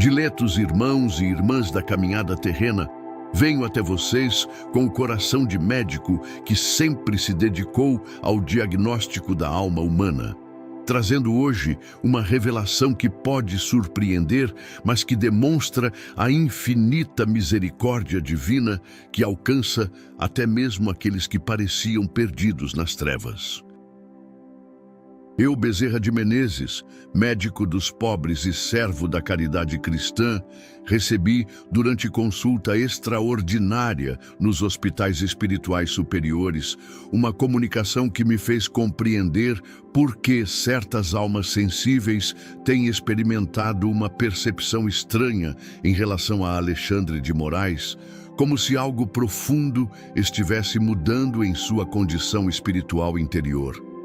Diletos irmãos e irmãs da caminhada terrena, venho até vocês com o coração de médico que sempre se dedicou ao diagnóstico da alma humana, trazendo hoje uma revelação que pode surpreender, mas que demonstra a infinita misericórdia divina que alcança até mesmo aqueles que pareciam perdidos nas trevas. Eu, Bezerra de Menezes, médico dos pobres e servo da caridade cristã, recebi, durante consulta extraordinária nos hospitais espirituais superiores, uma comunicação que me fez compreender por que certas almas sensíveis têm experimentado uma percepção estranha em relação a Alexandre de Moraes, como se algo profundo estivesse mudando em sua condição espiritual interior.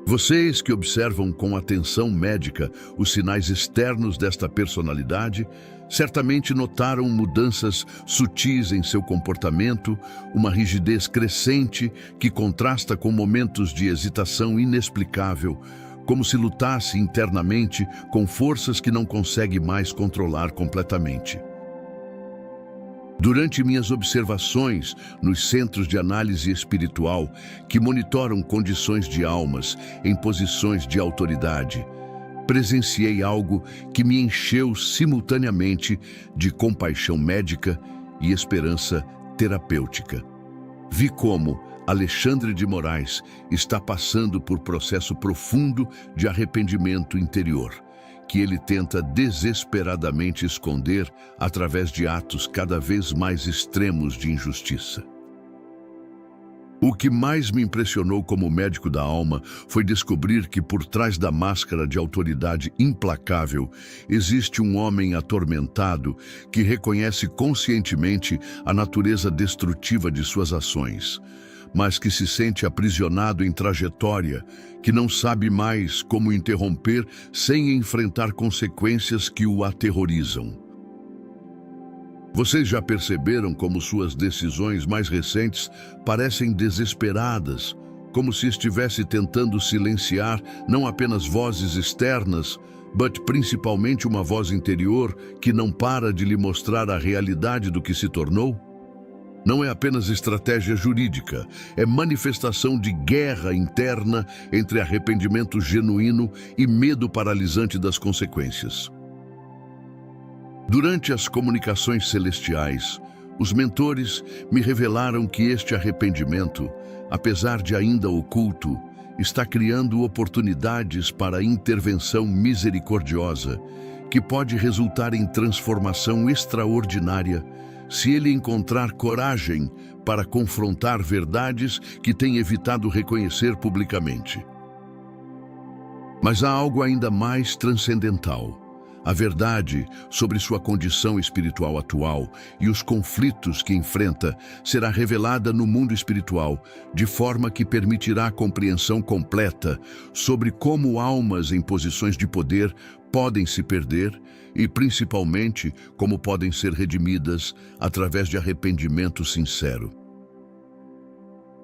Vocês que observam com atenção médica os sinais externos desta personalidade, certamente notaram mudanças sutis em seu comportamento, uma rigidez crescente que contrasta com momentos de hesitação inexplicável, como se lutasse internamente com forças que não consegue mais controlar completamente. Durante minhas observações nos centros de análise espiritual que monitoram condições de almas em posições de autoridade, presenciei algo que me encheu simultaneamente de compaixão médica e esperança terapêutica. Vi como Alexandre de Moraes está passando por processo profundo de arrependimento interior, que ele tenta desesperadamente esconder através de atos cada vez mais extremos de injustiça. O que mais me impressionou como médico da alma foi descobrir que por trás da máscara de autoridade implacável existe um homem atormentado que reconhece conscientemente a natureza destrutiva de suas ações, mas que se sente aprisionado em trajetória, que não sabe mais como interromper sem enfrentar consequências que o aterrorizam. Vocês já perceberam como suas decisões mais recentes parecem desesperadas, como se estivesse tentando silenciar não apenas vozes externas, mas principalmente uma voz interior que não para de lhe mostrar a realidade do que se tornou? Não é apenas estratégia jurídica, é manifestação de guerra interna entre arrependimento genuíno e medo paralisante das consequências. Durante as comunicações celestiais, os mentores me revelaram que este arrependimento, apesar de ainda oculto, está criando oportunidades para intervenção misericordiosa, que pode resultar em transformação extraordinária se ele encontrar coragem para confrontar verdades que tem evitado reconhecer publicamente. Mas há algo ainda mais transcendental. A verdade sobre sua condição espiritual atual e os conflitos que enfrenta será revelada no mundo espiritual, de forma que permitirá a compreensão completa sobre como almas em posições de poder podem se perder e, principalmente, como podem ser redimidas através de arrependimento sincero.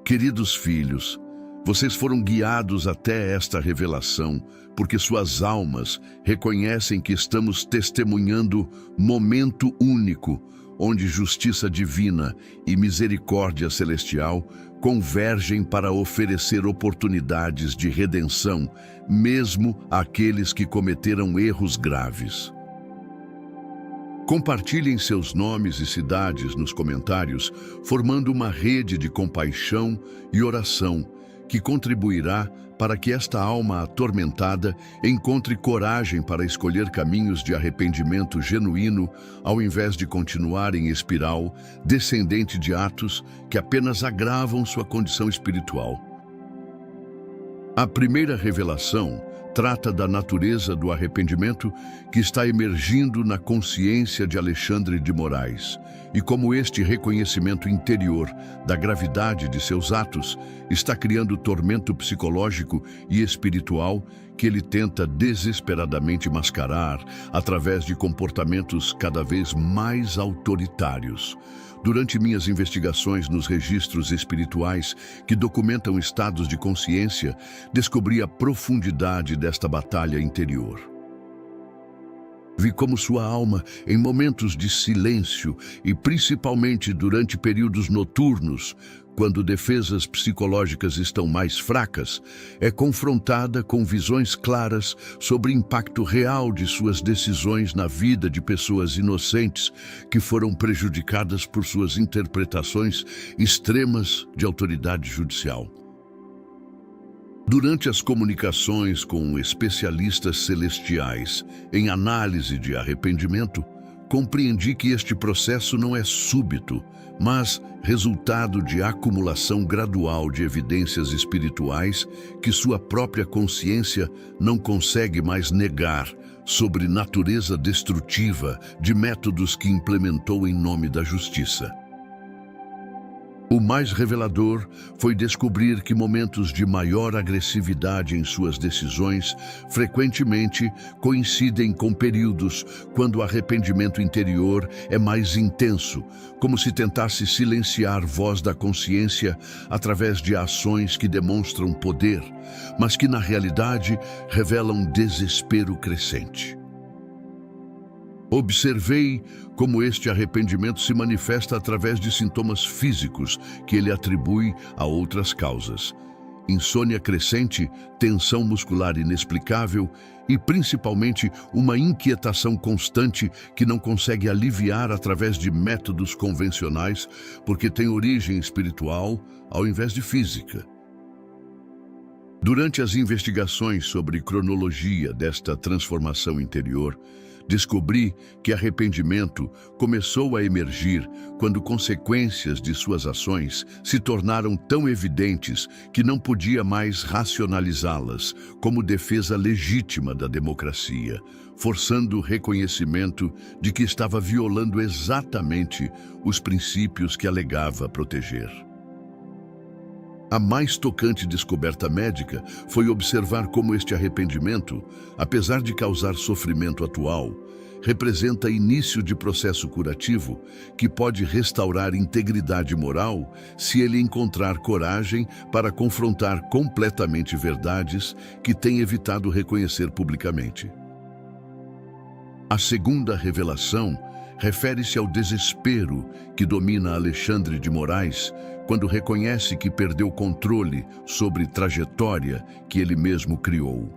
Queridos filhos, vocês foram guiados até esta revelação porque suas almas reconhecem que estamos testemunhando momento único onde justiça divina e misericórdia celestial convergem para oferecer oportunidades de redenção, mesmo àqueles que cometeram erros graves. Compartilhem seus nomes e cidades nos comentários, formando uma rede de compaixão e oração que contribuirá para que esta alma atormentada encontre coragem para escolher caminhos de arrependimento genuíno, ao invés de continuar em espiral descendente de atos que apenas agravam sua condição espiritual. A primeira revelação trata da natureza do arrependimento que está emergindo na consciência de Alexandre de Moraes e como este reconhecimento interior da gravidade de seus atos está criando tormento psicológico e espiritual que ele tenta desesperadamente mascarar através de comportamentos cada vez mais autoritários. Durante minhas investigações nos registros espirituais que documentam estados de consciência, descobri a profundidade desta batalha interior. Vi como sua alma, em momentos de silêncio e principalmente durante períodos noturnos, quando defesas psicológicas estão mais fracas, é confrontada com visões claras sobre o impacto real de suas decisões na vida de pessoas inocentes que foram prejudicadas por suas interpretações extremas de autoridade judicial. Durante as comunicações com especialistas celestiais em análise de arrependimento, compreendi que este processo não é súbito, mas resultado de acumulação gradual de evidências espirituais que sua própria consciência não consegue mais negar sobre natureza destrutiva de métodos que implementou em nome da justiça. O mais revelador foi descobrir que momentos de maior agressividade em suas decisões frequentemente coincidem com períodos quando o arrependimento interior é mais intenso, como se tentasse silenciar a voz da consciência através de ações que demonstram poder, mas que na realidade revelam desespero crescente. Observei como este arrependimento se manifesta através de sintomas físicos que ele atribui a outras causas. Insônia crescente, tensão muscular inexplicável e, principalmente, uma inquietação constante que não consegue aliviar através de métodos convencionais porque tem origem espiritual ao invés de física. Durante as investigações sobre cronologia desta transformação interior, descobri que arrependimento começou a emergir quando consequências de suas ações se tornaram tão evidentes que não podia mais racionalizá-las como defesa legítima da democracia, forçando o reconhecimento de que estava violando exatamente os princípios que alegava proteger. A mais tocante descoberta médica foi observar como este arrependimento, apesar de causar sofrimento atual, representa início de processo curativo que pode restaurar integridade moral se ele encontrar coragem para confrontar completamente verdades que tem evitado reconhecer publicamente. A segunda revelação refere-se ao desespero que domina Alexandre de Moraes quando reconhece que perdeu controle sobre trajetória que ele mesmo criou.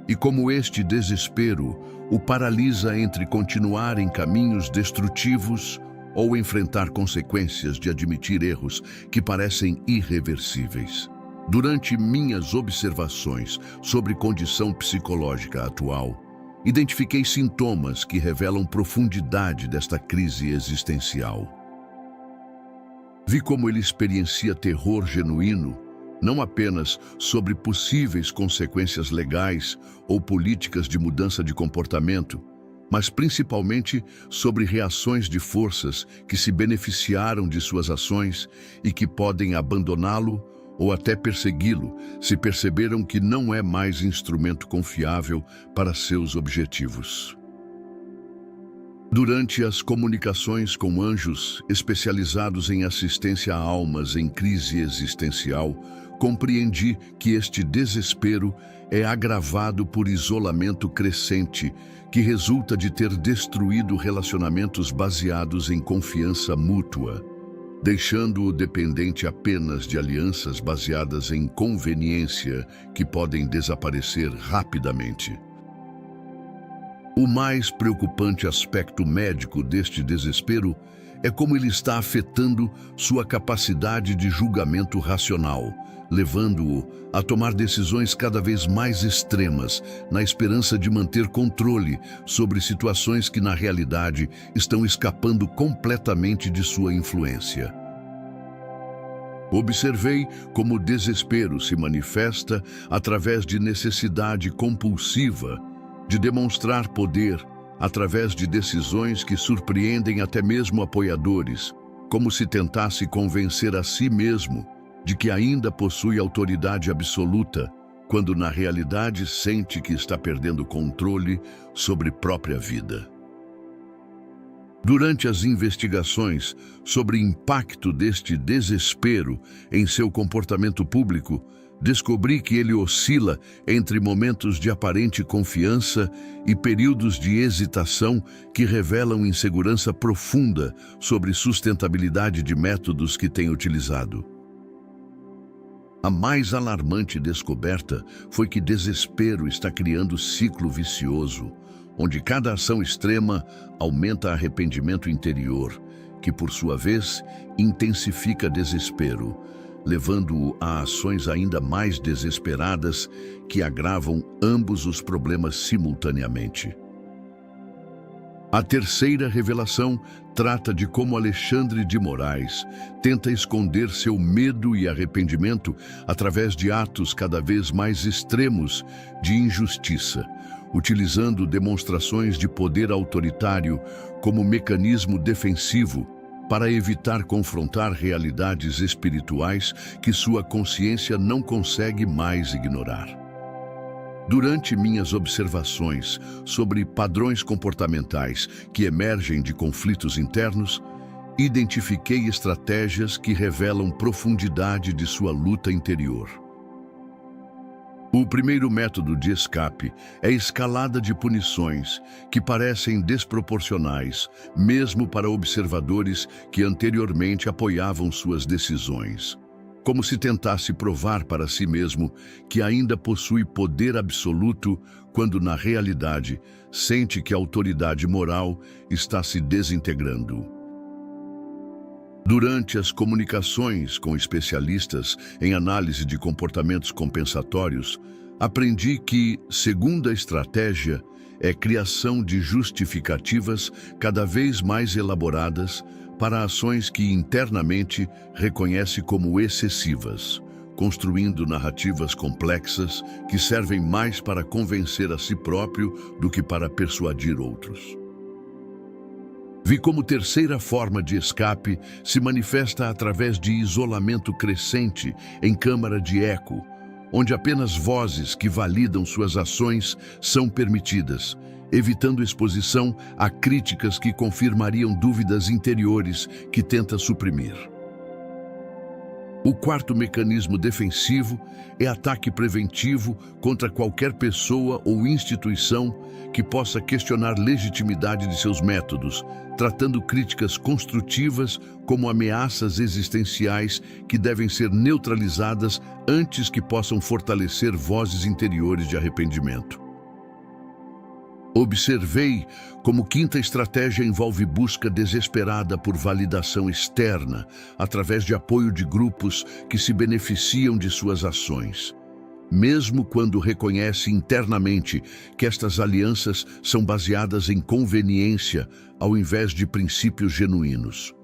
E como este desespero o paralisa entre continuar em caminhos destrutivos ou enfrentar consequências de admitir erros que parecem irreversíveis. Durante minhas observações sobre condição psicológica atual, identifiquei sintomas que revelam profundidade desta crise existencial. Vi como ele experiencia terror genuíno, não apenas sobre possíveis consequências legais ou políticas de mudança de comportamento, mas principalmente sobre reações de forças que se beneficiaram de suas ações e que podem abandoná-lo ou até persegui-lo se perceberam que não é mais instrumento confiável para seus objetivos. Durante as comunicações com anjos especializados em assistência a almas em crise existencial, compreendi que este desespero é agravado por isolamento crescente que resulta de ter destruído relacionamentos baseados em confiança mútua, deixando-o dependente apenas de alianças baseadas em conveniência que podem desaparecer rapidamente. O mais preocupante aspecto médico deste desespero é como ele está afetando sua capacidade de julgamento racional, levando-o a tomar decisões cada vez mais extremas, na esperança de manter controle sobre situações que, na realidade, estão escapando completamente de sua influência. Observei como o desespero se manifesta através de necessidade compulsiva de demonstrar poder através de decisões que surpreendem até mesmo apoiadores, como se tentasse convencer a si mesmo de que ainda possui autoridade absoluta, quando na realidade sente que está perdendo controle sobre própria vida. Durante as investigações sobre o impacto deste desespero em seu comportamento público, descobri que ele oscila entre momentos de aparente confiança e períodos de hesitação que revelam insegurança profunda sobre sustentabilidade de métodos que tem utilizado. A mais alarmante descoberta foi que desespero está criando ciclo vicioso, onde cada ação extrema aumenta arrependimento interior, que por sua vez intensifica desespero, levando-o a ações ainda mais desesperadas que agravam ambos os problemas simultaneamente. A terceira revelação trata de como Alexandre de Moraes tenta esconder seu medo e arrependimento através de atos cada vez mais extremos de injustiça, utilizando demonstrações de poder autoritário como mecanismo defensivo para evitar confrontar realidades espirituais que sua consciência não consegue mais ignorar. Durante minhas observações sobre padrões comportamentais que emergem de conflitos internos, identifiquei estratégias que revelam profundidade de sua luta interior. O primeiro método de escape é a escalada de punições que parecem desproporcionais, mesmo para observadores que anteriormente apoiavam suas decisões, como se tentasse provar para si mesmo que ainda possui poder absoluto, quando na realidade sente que a autoridade moral está se desintegrando. Durante as comunicações com especialistas em análise de comportamentos compensatórios, aprendi que, segunda estratégia, é a criação de justificativas cada vez mais elaboradas para ações que internamente reconhece como excessivas, construindo narrativas complexas que servem mais para convencer a si próprio do que para persuadir outros. Vi como terceira forma de escape se manifesta através de isolamento crescente em câmara de eco, onde apenas vozes que validam suas ações são permitidas, evitando exposição a críticas que confirmariam dúvidas interiores que tenta suprimir. O quarto mecanismo defensivo é ataque preventivo contra qualquer pessoa ou instituição que possa questionar legitimidade de seus métodos, tratando críticas construtivas como ameaças existenciais que devem ser neutralizadas antes que possam fortalecer vozes interiores de arrependimento. Observei como quinta estratégia envolve busca desesperada por validação externa, através de apoio de grupos que se beneficiam de suas ações, mesmo quando reconhece internamente que estas alianças são baseadas em conveniência ao invés de princípios genuínos.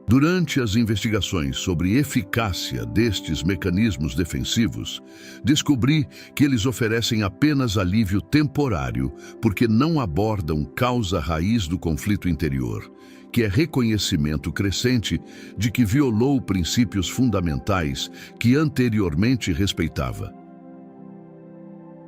Durante as investigações sobre eficácia destes mecanismos defensivos, descobri que eles oferecem apenas alívio temporário porque não abordam causa raiz do conflito interior, que é reconhecimento crescente de que violou princípios fundamentais que anteriormente respeitava.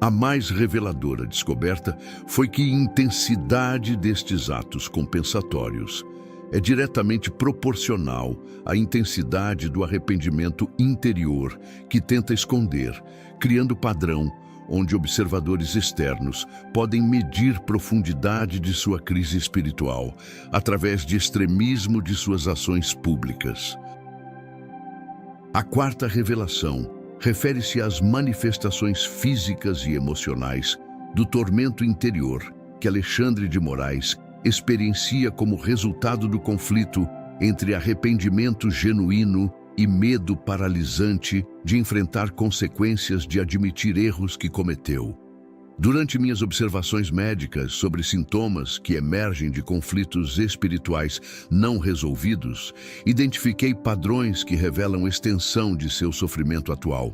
A mais reveladora descoberta foi que a intensidade destes atos compensatórios é diretamente proporcional à intensidade do arrependimento interior que tenta esconder, criando padrão onde observadores externos podem medir profundidade de sua crise espiritual através de extremismo de suas ações públicas. A quarta revelação refere-se às manifestações físicas e emocionais do tormento interior que Alexandre de Moraes experiencia como resultado do conflito entre arrependimento genuíno e medo paralisante de enfrentar consequências de admitir erros que cometeu. Durante minhas observações médicas sobre sintomas que emergem de conflitos espirituais não resolvidos, identifiquei padrões que revelam extensão de seu sofrimento atual.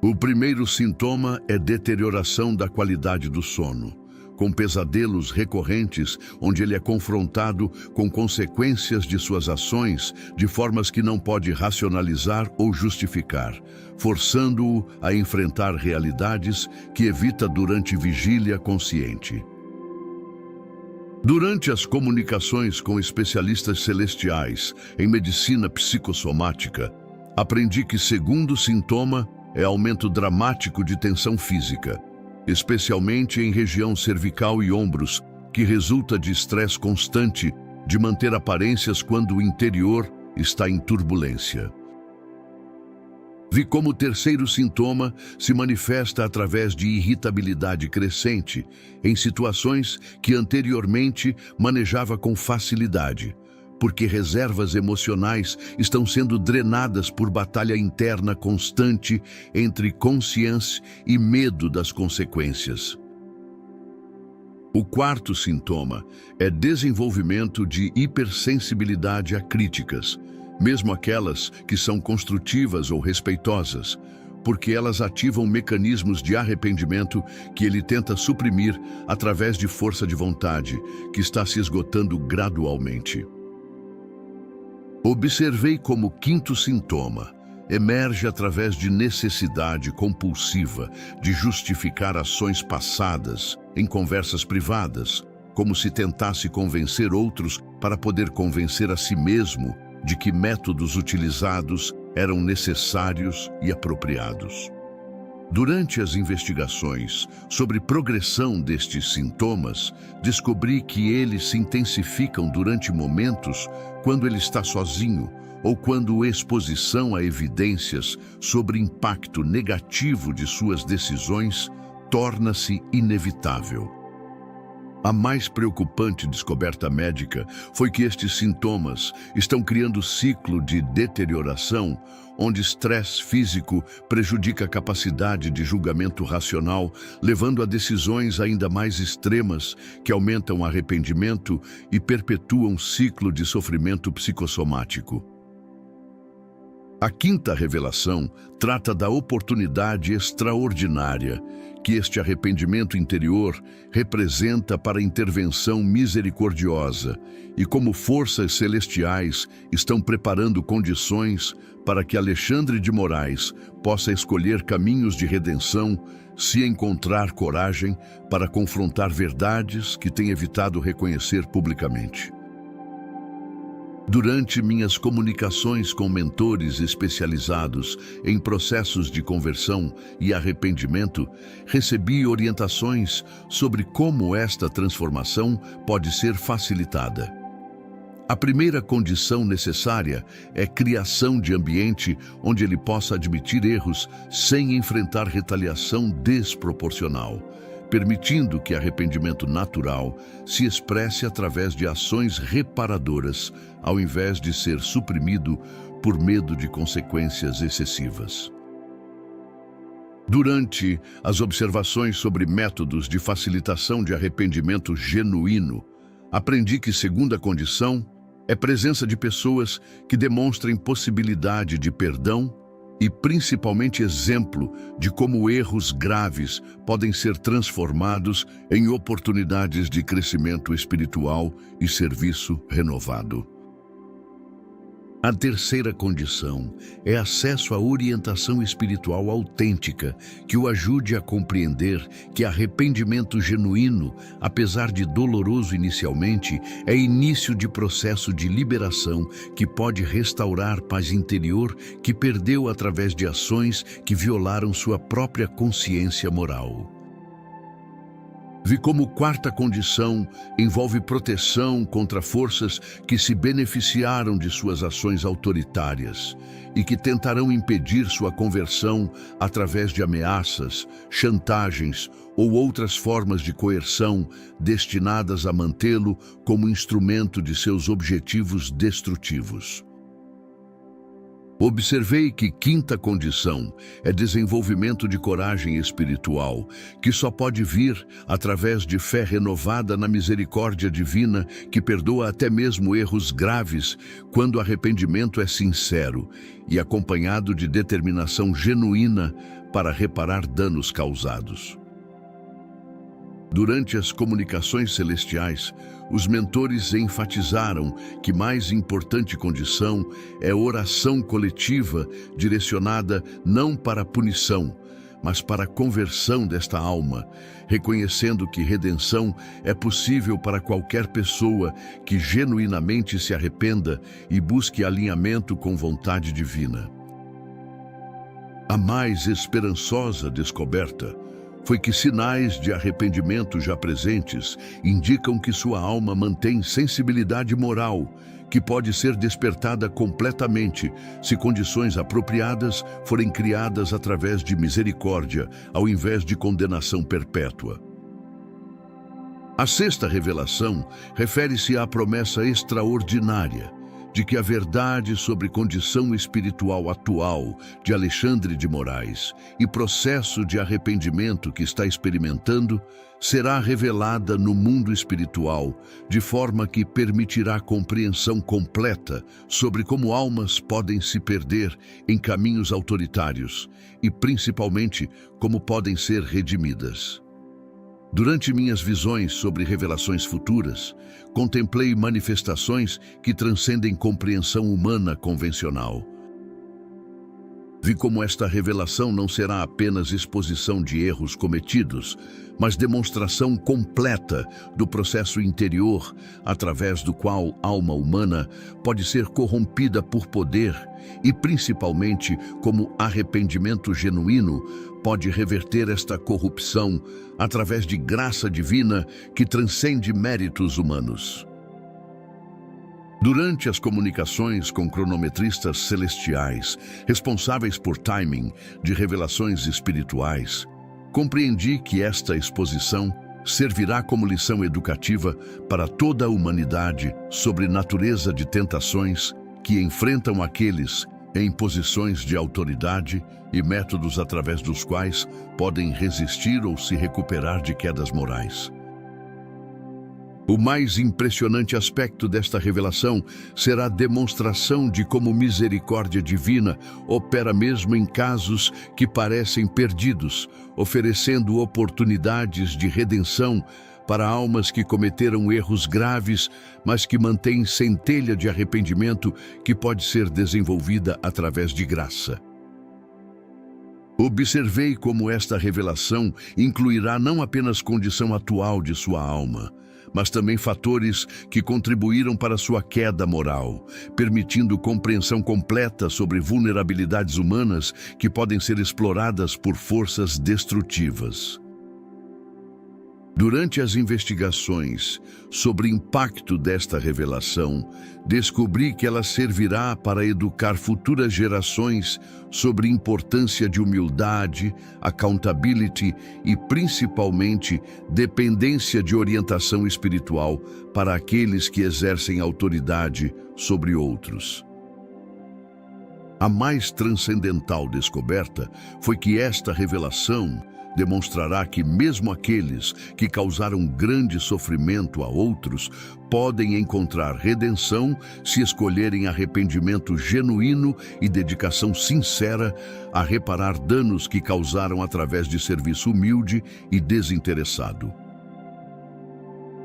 O primeiro sintoma é deterioração da qualidade do sono, com pesadelos recorrentes onde ele é confrontado com consequências de suas ações de formas que não pode racionalizar ou justificar, forçando-o a enfrentar realidades que evita durante vigília consciente. Durante as comunicações com especialistas celestiais em medicina psicossomática, Aprendi que segundo sintoma é aumento dramático de tensão física, especialmente em região cervical e ombros, que resulta de estresse constante de manter aparências quando o interior está em turbulência. Vi como o terceiro sintoma se manifesta através de irritabilidade crescente em situações que anteriormente manejava com facilidade, porque reservas emocionais estão sendo drenadas por batalha interna constante entre consciência e medo das consequências. O quarto sintoma é desenvolvimento de hipersensibilidade a críticas, mesmo aquelas que são construtivas ou respeitosas, porque elas ativam mecanismos de arrependimento que ele tenta suprimir através de força de vontade, que está se esgotando gradualmente. Observei como o quinto sintoma emerge através de necessidade compulsiva de justificar ações passadas em conversas privadas, como se tentasse convencer outros para poder convencer a si mesmo de que métodos utilizados eram necessários e apropriados. Durante as investigações sobre progressão destes sintomas, descobri que eles se intensificam durante momentos quando ele está sozinho ou quando exposição a evidências sobre impacto negativo de suas decisões torna-se inevitável. A mais preocupante descoberta médica foi que estes sintomas estão criando ciclo de deterioração, onde estresse físico prejudica a capacidade de julgamento racional, levando a decisões ainda mais extremas que aumentam o arrependimento e perpetuam um ciclo de sofrimento psicossomático. A quinta revelação trata da oportunidade extraordinária que este arrependimento interior representa para a intervenção misericordiosa e como forças celestiais estão preparando condições para que Alexandre de Moraes possa escolher caminhos de redenção se encontrar coragem para confrontar verdades que tem evitado reconhecer publicamente. Durante minhas comunicações com mentores especializados em processos de conversão e arrependimento, recebi orientações sobre como esta transformação pode ser facilitada. A primeira condição necessária é criação de ambiente onde ele possa admitir erros sem enfrentar retaliação desproporcional, permitindo que arrependimento natural se expresse através de ações reparadoras, ao invés de ser suprimido por medo de consequências excessivas. Durante as observações sobre métodos de facilitação de arrependimento genuíno, aprendi que segunda condição é presença de pessoas que demonstrem possibilidade de perdão e principalmente exemplo de como erros graves podem ser transformados em oportunidades de crescimento espiritual e serviço renovado. A terceira condição é acesso à orientação espiritual autêntica que o ajude a compreender que arrependimento genuíno, apesar de doloroso inicialmente, é início de processo de liberação que pode restaurar paz interior que perdeu através de ações que violaram sua própria consciência moral. Vi como quarta condição envolve proteção contra forças que se beneficiaram de suas ações autoritárias e que tentarão impedir sua conversão através de ameaças, chantagens ou outras formas de coerção destinadas a mantê-lo como instrumento de seus objetivos destrutivos. Observei que quinta condição é desenvolvimento de coragem espiritual, que só pode vir através de fé renovada na misericórdia divina que perdoa até mesmo erros graves quando o arrependimento é sincero e acompanhado de determinação genuína para reparar danos causados. Durante as comunicações celestiais, os mentores enfatizaram que mais importante condição é oração coletiva direcionada não para a punição, mas para a conversão desta alma, reconhecendo que redenção é possível para qualquer pessoa que genuinamente se arrependa e busque alinhamento com vontade divina. A mais esperançosa descoberta foi que sinais de arrependimento já presentes indicam que sua alma mantém sensibilidade moral, que pode ser despertada completamente se condições apropriadas forem criadas através de misericórdia, ao invés de condenação perpétua. A sexta revelação refere-se à promessa extraordinária de que a verdade sobre condição espiritual atual de Alexandre de Moraes e processo de arrependimento que está experimentando será revelada no mundo espiritual, de forma que permitirá compreensão completa sobre como almas podem se perder em caminhos autoritários e, principalmente, como podem ser redimidas. Durante minhas visões sobre revelações futuras, contemplei manifestações que transcendem compreensão humana convencional. Vi como esta revelação não será apenas exposição de erros cometidos, mas demonstração completa do processo interior através do qual a alma humana pode ser corrompida por poder e, principalmente, como arrependimento genuíno pode reverter esta corrupção através de graça divina que transcende méritos humanos. Durante as comunicações com cronometristas celestiais, responsáveis por timing de revelações espirituais, compreendi que esta exposição servirá como lição educativa para toda a humanidade sobre natureza de tentações que enfrentam aqueles em posições de autoridade e métodos através dos quais podem resistir ou se recuperar de quedas morais. O mais impressionante aspecto desta revelação será a demonstração de como misericórdia divina opera mesmo em casos que parecem perdidos, oferecendo oportunidades de redenção para almas que cometeram erros graves, mas que mantêm centelha de arrependimento que pode ser desenvolvida através de graça. Observei como esta revelação incluirá não apenas condição atual de sua alma, mas também fatores que contribuíram para sua queda moral, permitindo compreensão completa sobre vulnerabilidades humanas que podem ser exploradas por forças destrutivas. Durante as investigações sobre o impacto desta revelação, descobri que ela servirá para educar futuras gerações sobre a importância de humildade, accountability e, principalmente, dependência de orientação espiritual para aqueles que exercem autoridade sobre outros. A mais transcendental descoberta foi que esta revelação demonstrará que mesmo aqueles que causaram grande sofrimento a outros podem encontrar redenção se escolherem arrependimento genuíno e dedicação sincera a reparar danos que causaram através de serviço humilde e desinteressado.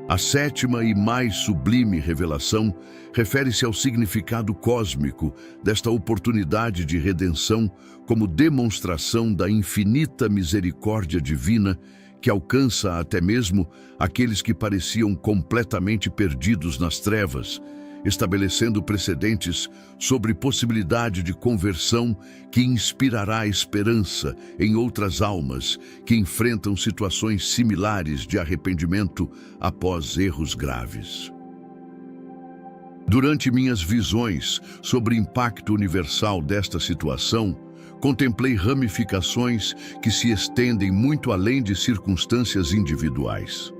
A sétima e mais sublime revelação refere-se ao significado cósmico desta oportunidade de redenção como demonstração da infinita misericórdia divina que alcança até mesmo aqueles que pareciam completamente perdidos nas trevas, estabelecendo precedentes sobre possibilidade de conversão que inspirará esperança em outras almas que enfrentam situações similares de arrependimento após erros graves. Durante minhas visões sobre o impacto universal desta situação, contemplei ramificações que se estendem muito além de circunstâncias individuais.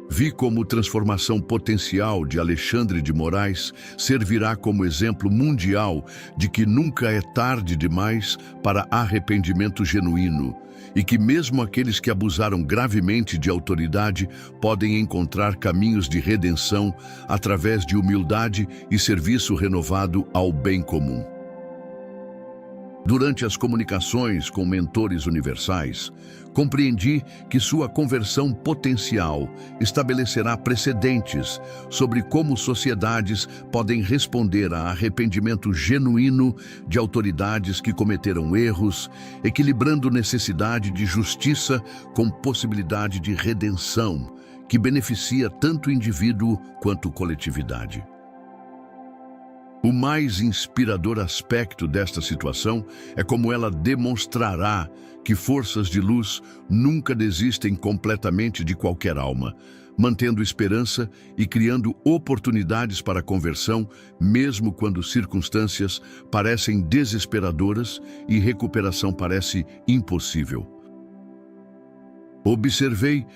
Vi como transformação potencial de Alexandre de Moraes servirá como exemplo mundial de que nunca é tarde demais para arrependimento genuíno e que mesmo aqueles que abusaram gravemente de autoridade podem encontrar caminhos de redenção através de humildade e serviço renovado ao bem comum. Durante as comunicações com mentores universais, compreendi que sua conversão potencial estabelecerá precedentes sobre como sociedades podem responder a arrependimento genuíno de autoridades que cometeram erros, equilibrando necessidade de justiça com possibilidade de redenção, que beneficia tanto o indivíduo quanto a coletividade. O mais inspirador aspecto desta situação é como ela demonstrará que forças de luz nunca desistem completamente de qualquer alma, mantendo esperança e criando oportunidades para a conversão, mesmo quando circunstâncias parecem desesperadoras e recuperação parece impossível. Observei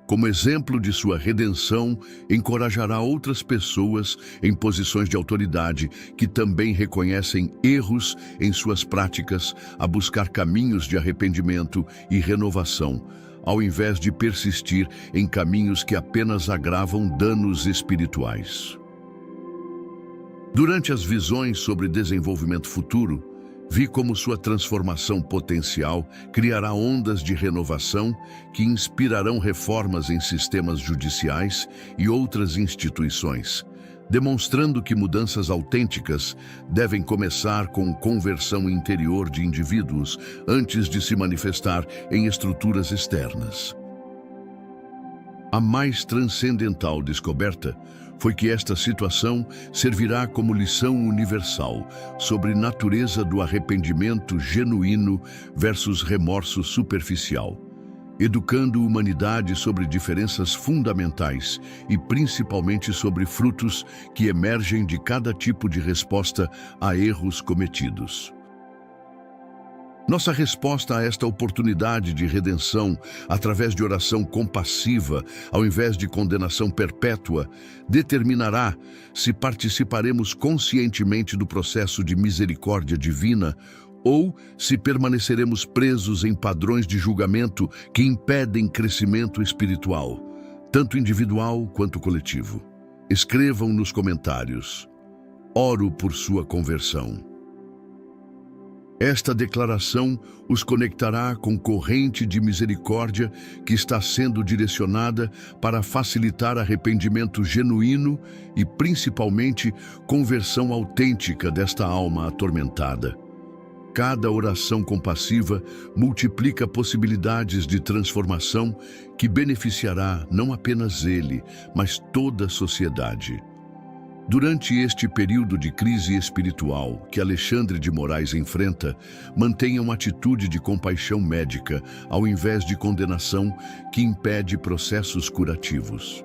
como exemplo de sua redenção, encorajará outras pessoas em posições de autoridade que também reconhecem erros em suas práticas a buscar caminhos de arrependimento e renovação, ao invés de persistir em caminhos que apenas agravam danos espirituais. Durante as visões sobre desenvolvimento futuro, vi como sua transformação potencial criará ondas de renovação que inspirarão reformas em sistemas judiciais e outras instituições, demonstrando que mudanças autênticas devem começar com conversão interior de indivíduos antes de se manifestar em estruturas externas. A mais transcendental descoberta foi que esta situação servirá como lição universal sobre natureza do arrependimento genuíno versus remorso superficial, educando a humanidade sobre diferenças fundamentais e principalmente sobre frutos que emergem de cada tipo de resposta a erros cometidos. Nossa resposta a esta oportunidade de redenção, através de oração compassiva, ao invés de condenação perpétua, determinará se participaremos conscientemente do processo de misericórdia divina ou se permaneceremos presos em padrões de julgamento que impedem crescimento espiritual, tanto individual quanto coletivo. Escrevam nos comentários. Oro por sua conversão. Esta declaração os conectará com corrente de misericórdia que está sendo direcionada para facilitar arrependimento genuíno e, principalmente, conversão autêntica desta alma atormentada. Cada oração compassiva multiplica possibilidades de transformação que beneficiará não apenas ele, mas toda a sociedade. Durante este período de crise espiritual que Alexandre de Moraes enfrenta, mantenha uma atitude de compaixão médica, ao invés de condenação, que impede processos curativos.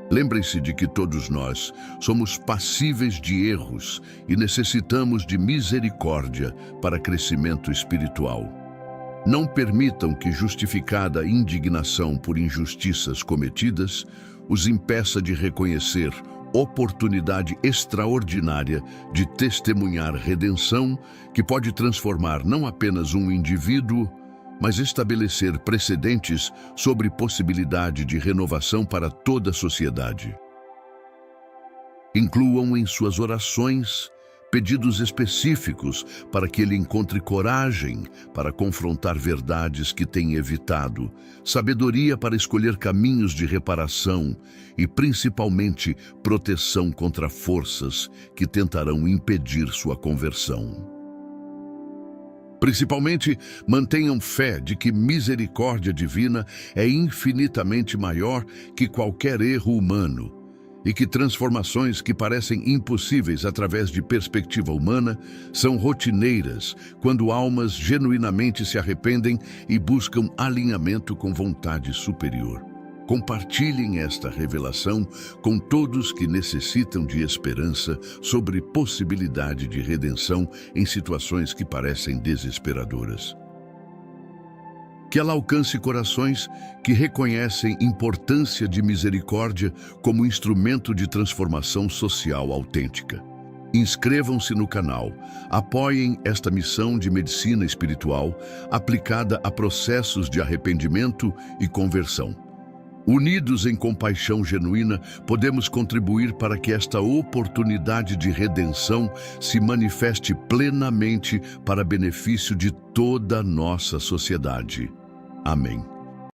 Lembrem-se de que todos nós somos passíveis de erros e necessitamos de misericórdia para crescimento espiritual. Não permitam que justificada indignação por injustiças cometidas os impeça de reconhecer oportunidade extraordinária de testemunhar redenção que pode transformar não apenas um indivíduo, mas estabelecer precedentes sobre possibilidade de renovação para toda a sociedade. Incluam em suas orações pedidos específicos para que ele encontre coragem para confrontar verdades que tem evitado, sabedoria para escolher caminhos de reparação e, principalmente, proteção contra forças que tentarão impedir sua conversão. Principalmente, mantenham fé de que misericórdia divina é infinitamente maior que qualquer erro humano, e que transformações que parecem impossíveis através de perspectiva humana são rotineiras quando almas genuinamente se arrependem e buscam alinhamento com vontade superior. Compartilhem esta revelação com todos que necessitam de esperança sobre possibilidade de redenção em situações que parecem desesperadoras. Que ela alcance corações que reconhecem importância de misericórdia como instrumento de transformação social autêntica. Inscrevam-se no canal, apoiem esta missão de medicina espiritual aplicada a processos de arrependimento e conversão. Unidos em compaixão genuína, podemos contribuir para que esta oportunidade de redenção se manifeste plenamente para benefício de toda a nossa sociedade. Amém.